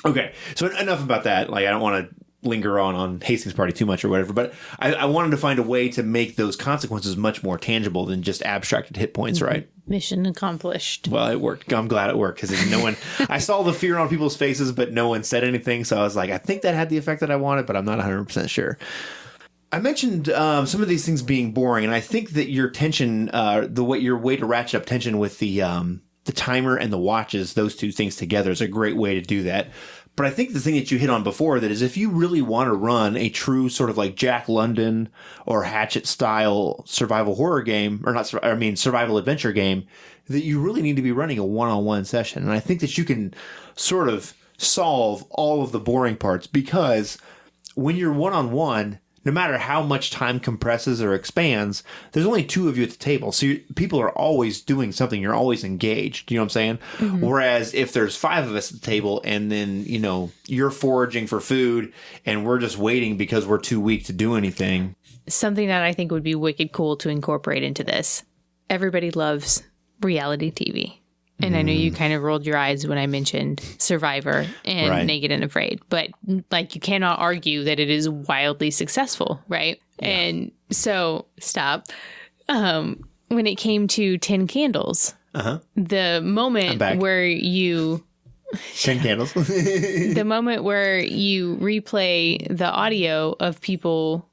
Okay, so enough about that. Like, I don't want to linger on Hastings Party too much or whatever, but I wanted to find a way to make those consequences much more tangible than just abstracted hit points, right? Mission accomplished. Well, it worked. I'm glad it worked, because no one... I saw the fear on people's faces, but no one said anything, so I was like, I think that had the effect that I wanted, but I'm not 100% sure. I mentioned some of these things being boring, and I think that your tension, your way to ratchet up tension with the timer and the watches, those two things together, is a great way to do that. But I think the thing that you hit on before, that is, if you really want to run a true sort of like Jack London or Hatchet style survival horror game, survival adventure game, that you really need to be running a one-on-one session. And I think that you can sort of solve all of the boring parts, because when you're one-on-one, no matter how much time compresses or expands, there's only two of you at the table. So people are always doing something. You're always engaged. You know what I'm saying? Mm-hmm. Whereas if there's 5 of us at the table, and then, you're foraging for food and we're just waiting because we're too weak to do anything, something that I think would be wicked cool to incorporate into this. Everybody loves reality TV. And I know you kind of rolled your eyes when I mentioned Survivor and Naked and Afraid, but like you cannot argue that it is wildly successful, right? Yeah. And so, stop. When it came to 10 Candles, the moment where you... 10 Candles. The moment where you replay the audio of people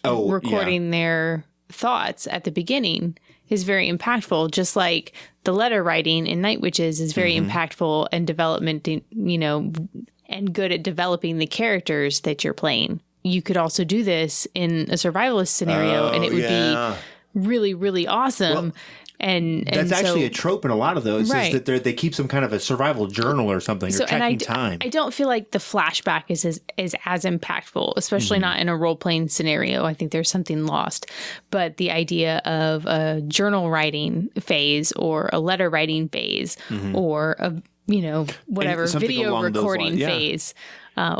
recording their thoughts at the beginning is very impactful, just like the letter writing in Night Witches is very impactful and development, and good at developing the characters that you're playing. You could also do this in a survivalist scenario, and it would be really, really awesome. Well, and that's actually a trope in a lot of those, is that they keep some kind of a survival journal or something, or checking time. I don't feel like the flashback is as impactful, especially not in a role-playing scenario. I think there's something lost. But the idea of a journal writing phase or a letter writing phase or a, whatever, video recording phase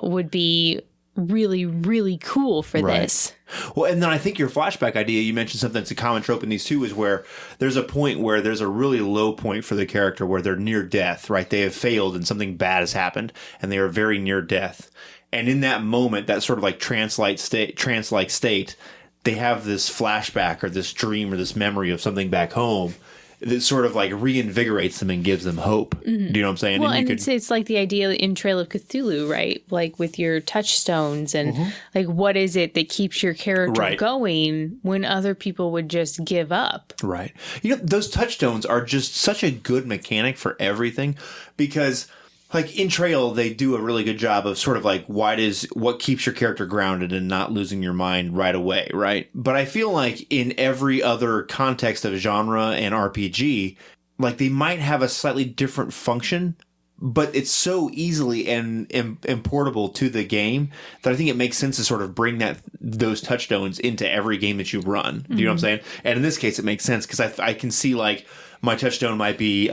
would be really, really cool for this. Well, and then I think your flashback idea, you mentioned something that's a common trope in these too, is where there's a point where there's a really low point for the character where they're near death, right? They have failed and something bad has happened and they are very near death. And in that moment, that sort of like trance-like state, they have this flashback or this dream or this memory of something back home that sort of like reinvigorates them and gives them hope. Do you know what I'm saying? Well, and it's like the idea in Trail of Cthulhu, right? Like with your touchstones and like what is it that keeps your character going when other people would just give up? Right. Those touchstones are just such a good mechanic for everything, because like in Trail, they do a really good job of sort of like what keeps your character grounded and not losing your mind right away, right? But I feel like in every other context of genre and RPG, like they might have a slightly different function, but it's so easily and importable to the game that I think it makes sense to sort of bring those touchstones into every game that you run. Do you know what I'm saying? And in this case, it makes sense because I can see like my touchstone might be...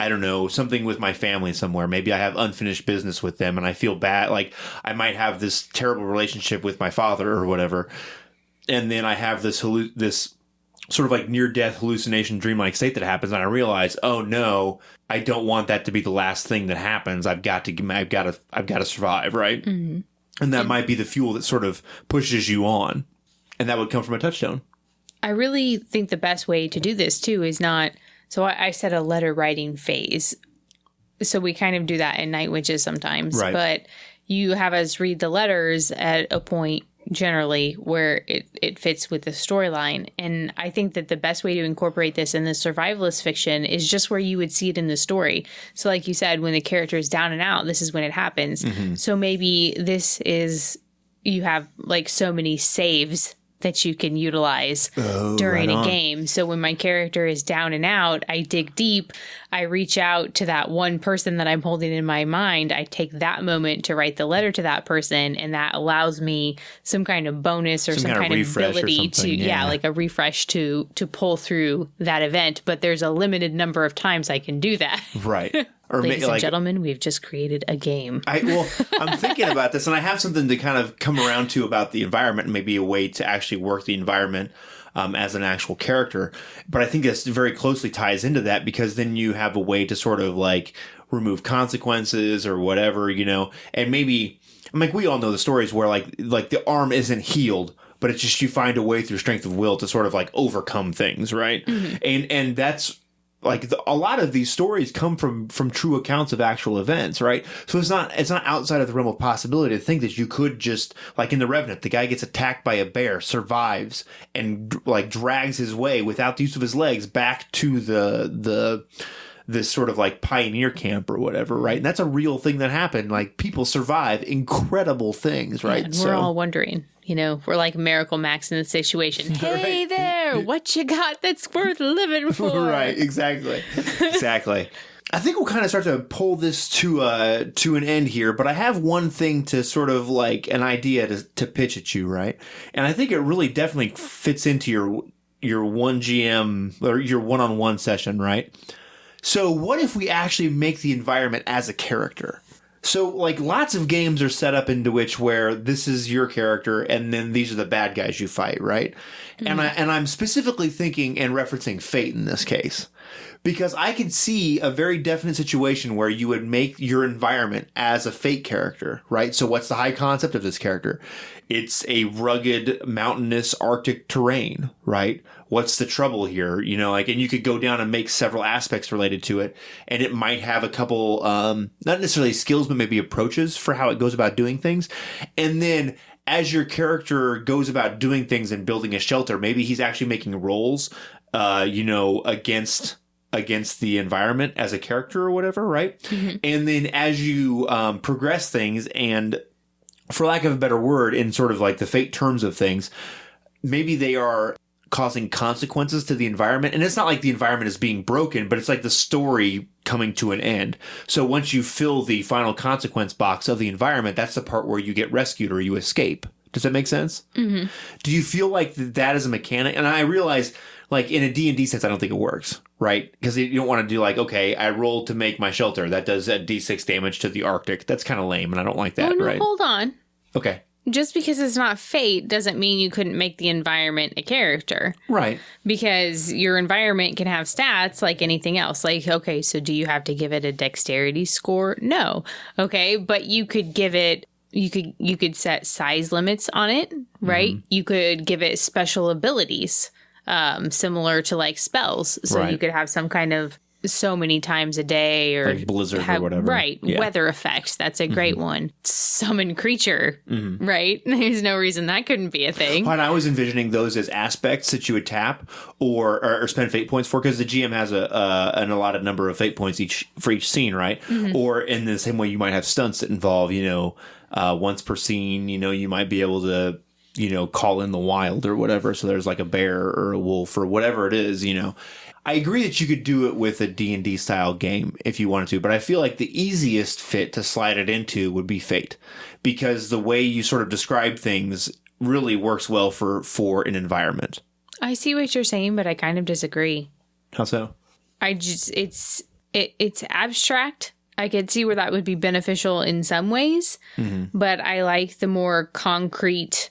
I don't know, something with my family somewhere. Maybe I have unfinished business with them and I feel bad. Like I might have this terrible relationship with my father or whatever. And then I have this sort of like near-death hallucination dreamlike state that happens. And I realize, oh no, I don't want that to be the last thing that happens. I've got to survive. Right. And that might be the fuel that sort of pushes you on. And that would come from a touchstone. I really think the best way to do this too is not... So I said a letter writing phase. So we kind of do that in Night Witches sometimes. Right. But you have us read the letters at a point generally where it fits with the storyline. And I think that the best way to incorporate this in the survivalist fiction is just where you would see it in the story. So like you said, when the character is down and out, this is when it happens. So maybe this is, you have like so many saves that you can utilize during a game. So when my character is down and out, I dig deep, I reach out to that one person that I'm holding in my mind, I take that moment to write the letter to that person, and that allows me some kind of bonus or some kind of ability to, like a refresh to pull through that event. But there's a limited number of times I can do that. Right. Or ladies and gentlemen, we've just created a game. I'm thinking about this, and I have something to kind of come around to about the environment, and maybe a way to actually work the environment as an actual character. But I think this very closely ties into that, because then you have a way to sort of like remove consequences or whatever, and maybe, like we all know the stories where like the arm isn't healed, but it's just you find a way through strength of will to sort of like overcome things, right? And that's like a lot of these stories come from true accounts of actual events, right? So it's not outside of the realm of possibility to think that you could just, like in the Revenant, the guy gets attacked by a bear, survives, and like drags his way without the use of his legs back to this sort of like pioneer camp or whatever, right? And that's a real thing that happened. Like people survive incredible things, right? Yeah, and we're all wondering. We're like Miracle Max in this situation. Hey there, what you got that's worth living for? Right, exactly. I think we'll kind of start to pull this to an end here, but I have one thing to sort of like an idea to pitch at you, right? And I think it really definitely fits into your one GM or your one-on-one session, right? So what if we actually make the environment as a character? So, like, lots of games are set up into which where this is your character and then these are the bad guys you fight, right? Mm-hmm. And I'm specifically thinking and referencing Fate in this case. Because I could see a very definite situation where you would make your environment as a Fate character, right? So what's the high concept of this character? It's a rugged, mountainous, Arctic terrain, right? What's the trouble here? You know, like, and you could go down and make several aspects related to it. And it might have a couple, not necessarily skills, but maybe approaches for how it goes about doing things. And then as your character goes about doing things and building a shelter, maybe he's actually making rolls, against the environment as a character or whatever, right? Mm-hmm. And then as you progress things, and for lack of a better word, in sort of like the Fate terms of things, maybe they are causing consequences to the environment. And it's not like the environment is being broken, but it's like the story coming to an end. So once you fill the final consequence box of the environment, that's the part where you get rescued or you escape. Does that make sense? Mm-hmm. Do you feel like that is a mechanic? And I realize, like, in a D&D sense, I don't think it works, right? Because you don't want to do like, okay, I rolled to make my shelter. That does a D6 damage to the Arctic. That's kind of lame, and I don't like that, right? Hold on. Okay. Just because it's not Fate doesn't mean you couldn't make the environment a character. Right. Because your environment can have stats like anything else. Like, okay, so do you have to give it a dexterity score? No. Okay, but you could give it... You could set size limits on it, right? Mm-hmm. You could give it special abilities, similar to like spells. So you could have some kind of so many times a day, or like blizzard or whatever. Right. Yeah. Weather effects. That's a great one. Summon creature. Right. There's no reason that couldn't be a thing. And I was envisioning those as aspects that you would tap or spend fate points for, because the GM has an allotted number of fate points for each scene, right? Mm-hmm. Or in the same way, you might have stunts that involve, once per scene, you might be able to, call in the wild or whatever. So there's like a bear or a wolf or whatever it is, I agree that you could do it with a D&D style game if you wanted to, but I feel like the easiest fit to slide it into would be Fate, because the way you sort of describe things really works well for an environment. I see what you're saying, but I kind of disagree. How so? It's abstract. I could see where that would be beneficial in some ways, but I like the more concrete.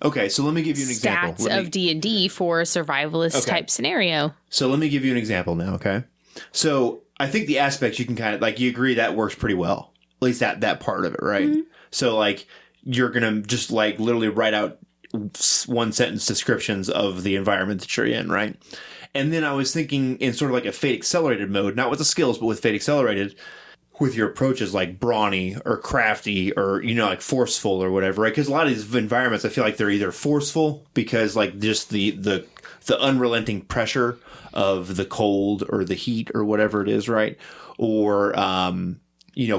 Okay, so let me give you an example. Stats of D&D for a survivalist type scenario. So let me give you an example now, okay? So I think the aspects you can kind of, like, you agree that works pretty well. At least that part of it, right? Mm-hmm. So, like, you're going to just, like, literally write out one-sentence descriptions of the environment that you're in, right? And then I was thinking in sort of like a Fate Accelerated mode, not with the skills, but with Fate Accelerated, with your approaches like brawny or crafty or, like forceful or whatever, right? Because a lot of these environments, I feel like they're either forceful because like just the unrelenting pressure of the cold or the heat or whatever it is, right? Or,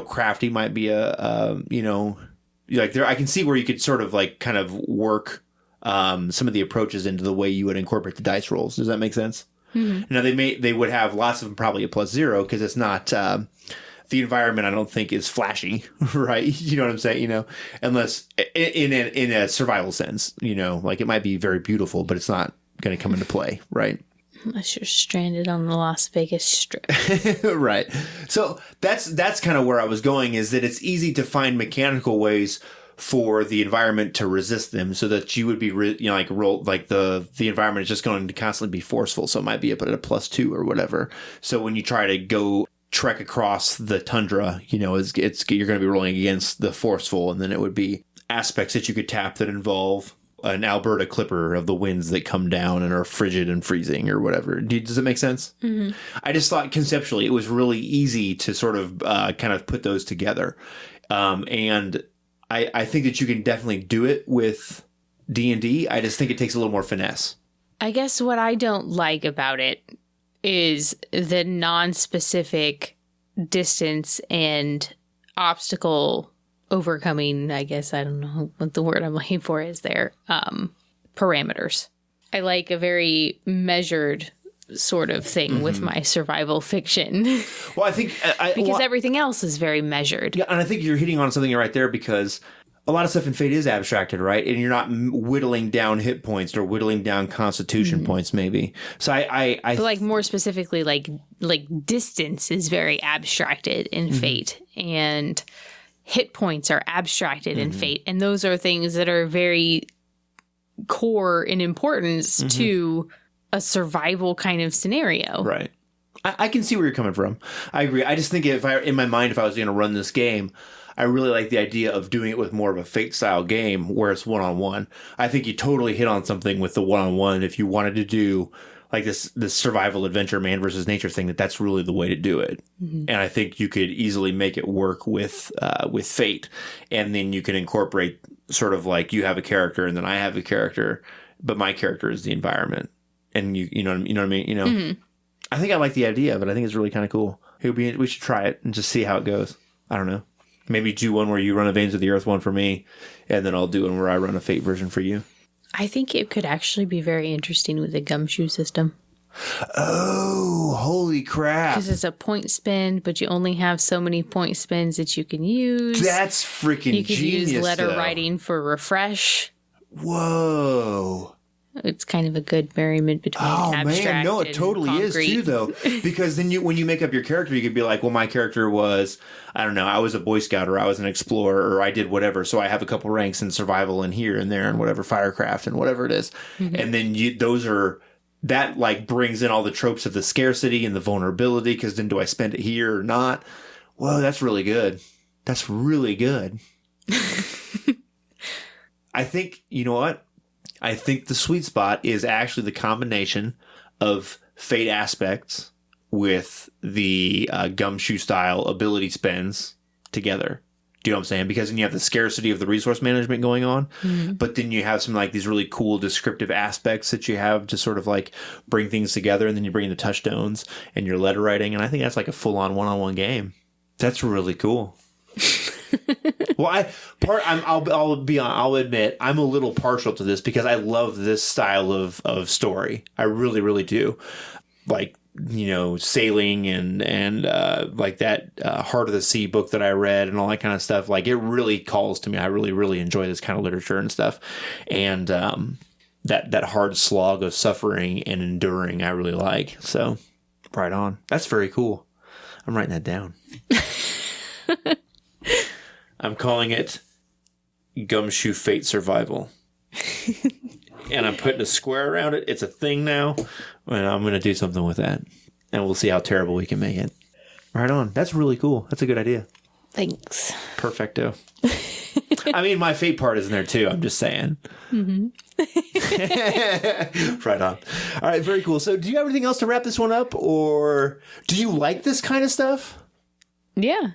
crafty might be like there, I can see where you could sort of like kind of work some of the approaches into the way you would incorporate the dice rolls. Does that make sense? Mm-hmm. Now they would have lots of them probably a +0 because it's not, the environment I don't think is flashy, right? You know what I'm saying? Unless in a survival sense, like it might be very beautiful, but it's not going to come into play, right? Unless you're stranded on the Las Vegas Strip. Right. So that's kind of where I was going, is that it's easy to find mechanical ways for the environment to resist them, so that you would be, the environment is just going to constantly be forceful. So it might be up at a +2 or whatever. So when you try to go trek across the tundra, you're going to be rolling against the forceful, and then it would be aspects that you could tap that involve an Alberta clipper of the winds that come down and are frigid and freezing or whatever. Does it make sense? Mm-hmm. I just thought conceptually it was really easy to sort of kind of put those together. And I think that you can definitely do it with D&D. I just think it takes a little more finesse. I guess what I don't like about it is the non-specific distance and obstacle overcoming, I guess, I don't know what the word I'm looking for is there, parameters. I like a very measured sort of thing with my survival fiction. Well, I think... because everything else is very measured. Yeah, and I think you're hitting on something right there, because a lot of stuff in Fate is abstracted, right? And you're not whittling down hit points or whittling down constitution points, maybe. So but like more specifically, like distance is very abstracted in Fate, and hit points are abstracted in Fate, and those are things that are very core in importance to a survival kind of scenario. Right. I can see where you're coming from. I agree. I just think if I was going to run this game, I really like the idea of doing it with more of a Fate-style game where it's one-on-one. I think you totally hit on something with the one-on-one if you wanted to do like this survival adventure man versus nature thing, that's really the way to do it. And I think you could easily make it work with Fate. And then you can incorporate sort of like you have a character and then I have a character, but my character is the environment. And you know what I mean? You know, I think I like the idea of it. I think it's really kind of cool. We should try it and just see how it goes. I don't know. Maybe do one where you run a Veins of the Earth one for me, and then I'll do one where I run a Fate version for you. I think it could actually be very interesting with the gumshoe system. Oh, holy crap. Because it's a point spend, but you only have so many point spends that you can use. That's freaking genius. You could use letter writing for refresh. Whoa. It's kind of a good merriment between abstract man, no, it totally and is too, though. Because then when you make up your character, you could be like, well, my character was, I don't know, I was a Boy Scout or I was an explorer or I did whatever. So I have a couple ranks in survival and here and there and whatever, firecraft and whatever it is. And then that like brings in all the tropes of the scarcity and the vulnerability, because then do I spend it here or not? Whoa, that's really good. That's really good. I think, you know what? I think the sweet spot is actually the combination of Fate aspects with the gumshoe style ability spends together. Do you know what I'm saying? Because then you have the scarcity of the resource management going on, but then you have some like these really cool descriptive aspects that you have to sort of like bring things together, and then you bring in the touchstones and your letter writing, and I think that's like a full-on one-on-one game. That's really cool. Well, I'll admit I'm a little partial to this because I love this style of story. I really, really do. Like, you know, sailing and like that Heart of the Sea book that I read and all that kind of stuff. Like, it really calls to me. I really, really enjoy this kind of literature and stuff. And that hard slog of suffering and enduring, I really like. So, right on. That's very cool. I'm writing that down. I'm calling it Gumshoe Fate Survival. And I'm putting a square around it. It's a thing now. And I'm going to do something with that. And we'll see how terrible we can make it. Right on. That's really cool. That's a good idea. Thanks. Perfecto. I mean, my Fate part is in there too. I'm just saying. Right on. All right. Very cool. So do you have anything else to wrap this one up? Or do you like this kind of stuff? Yeah.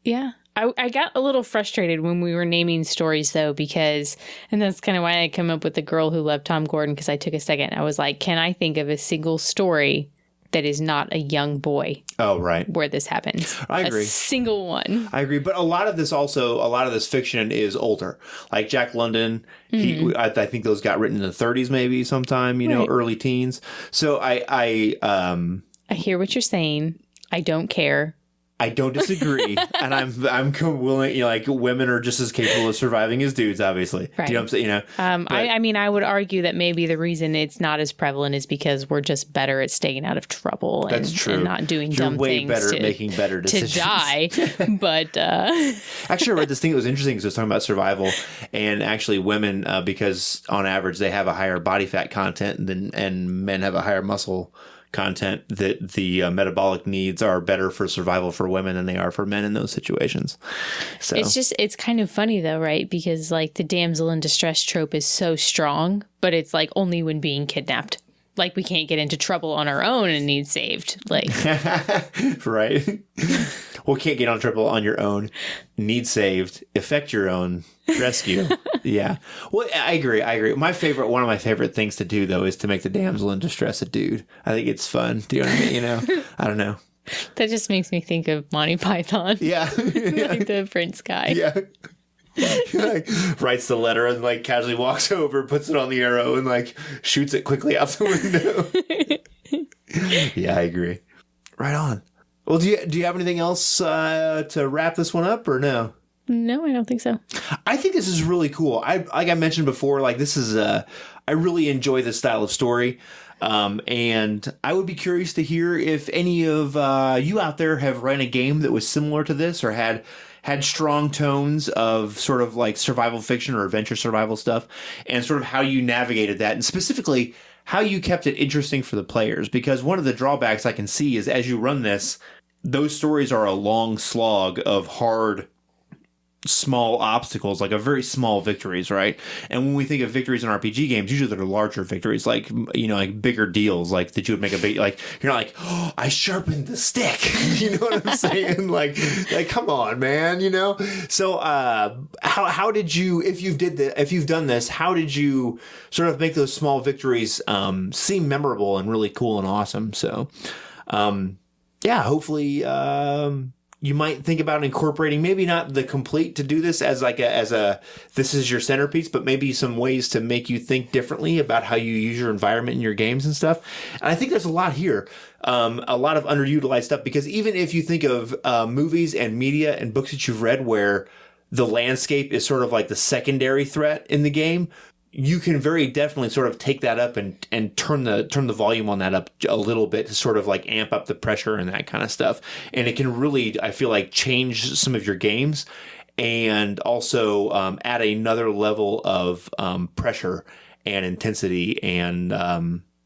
Yeah. I got a little frustrated when we were naming stories, though, because, and that's kind of why I come up with The Girl Who Loved Tom Gordon, because I took a second. I was like, can I think of a single story that is not a young boy? Oh, right. Where this happens. I agree. A single one. I agree. But a lot of this fiction is older. Like Jack London, I think those got written in the 30s, maybe sometime, early teens. So I hear what you're saying. I don't care. I don't disagree, and I'm willing. Like, women are just as capable of surviving as dudes, obviously. Right. Do you know what I'm saying? I mean, I would argue that maybe the reason it's not as prevalent is because we're just better at staying out of trouble. That's true. And not doing dumb things. You're way better at making better decisions. To die, but actually, I read this thing that was interesting because it was talking about survival, and actually, women because on average they have a higher body fat content and men have a higher muscle content, that the metabolic needs are better for survival for women than they are for men in those situations. So it's kind of funny though, right? Because like the damsel in distress trope is so strong, but it's like only when being kidnapped. Like, we can't get into trouble on our own and need saved. Like, right. Well, can't get on trouble on your own, need saved, effect your own rescue. Yeah. Well, I agree. One of my favorite things to do, though, is to make the damsel in distress a dude. I think it's fun. Do you know what I mean? I don't know. That just makes me think of Monty Python. Yeah. Like the Prince guy. Yeah. He like writes the letter and like casually walks over, puts it on the arrow, and like shoots it quickly out the window. Yeah, I agree. Right on. Well, do you have anything else to wrap this one up, or no? No, I don't think so. I think this is really cool. Like I mentioned before, like this is I really enjoy this style of story. And I would be curious to hear if any of you out there have run a game that was similar to this or had strong tones of sort of like survival fiction or adventure survival stuff, and sort of how you navigated that, and specifically how you kept it interesting for the players. Because one of the drawbacks I can see is as you run this, those stories are a long slog of hard, small obstacles, like a very small victories, right? And when we think of victories in RPG games, usually they're larger victories, like, you know, like bigger deals, like that you would make a big, like, you're not like, oh, I sharpened the stick. You know what I'm saying? like, come on, man, you know? So, how did you, if you've done this, how did you sort of make those small victories, seem memorable and really cool and awesome? So, yeah, hopefully, you might think about incorporating maybe not the complete to do this as this is your centerpiece, but maybe some ways to make you think differently about how you use your environment in your games and stuff. And I think there's a lot here, a lot of underutilized stuff, because even if you think of movies and media and books that you've read where the landscape is sort of like the secondary threat in the game, you can very definitely sort of take that up and turn the volume on that up a little bit to sort of like amp up the pressure and that kind of stuff. And it can really, I feel like, change some of your games and also add another level of pressure and intensity and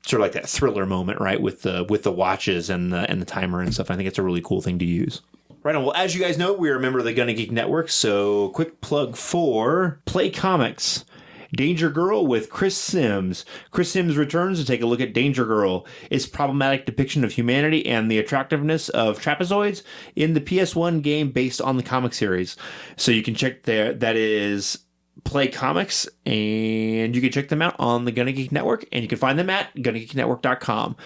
sort of like that thriller moment, right, with the watches and the timer and stuff. I think it's a really cool thing to use. Right on. Well, as you guys know, we're a member of the Gonna Geek Network, so quick plug for Play Comics. Danger Girl with Chris Sims. Chris Sims returns to take a look at Danger Girl, its problematic depiction of humanity and the attractiveness of trapezoids in the PS1 game based on the comic series. So you can check there. That is Play Comics, and you can check them out on the Gonna Geek Network, and you can find them at GonnaGeekNetwork.com.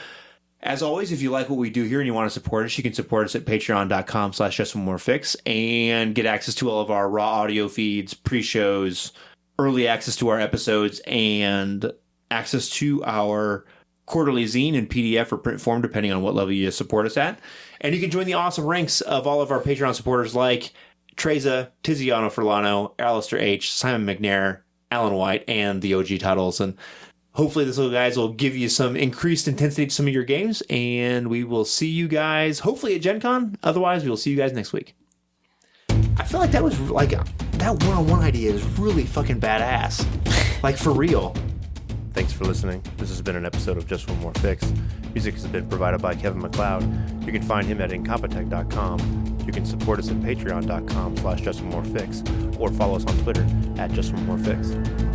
As always, if you like what we do here and you want to support us, you can support us at patreon.com/JustOneMoreFix and get access to all of our raw audio feeds, pre-shows, early access to our episodes, and access to our quarterly zine in PDF or print form, depending on what level you support us at. And you can join the awesome ranks of all of our Patreon supporters like Tracy, Tiziano for Lana, Alistair H, Simon Mcnair, Alan White, and the OG Titles. And hopefully this little guys will give you some increased intensity to some of your games, and we will see you guys hopefully at Gen Con. Otherwise, we will see you guys next week. I feel like that was like that one-on-one idea is really fucking badass. Like, for real. Thanks for listening. This has been an episode of Just One More Fix. Music has been provided by Kevin MacLeod. You can find him at incompetech.com. You can support us at patreon.com/JustOneMoreFix or follow us on Twitter at JustOneMoreFix.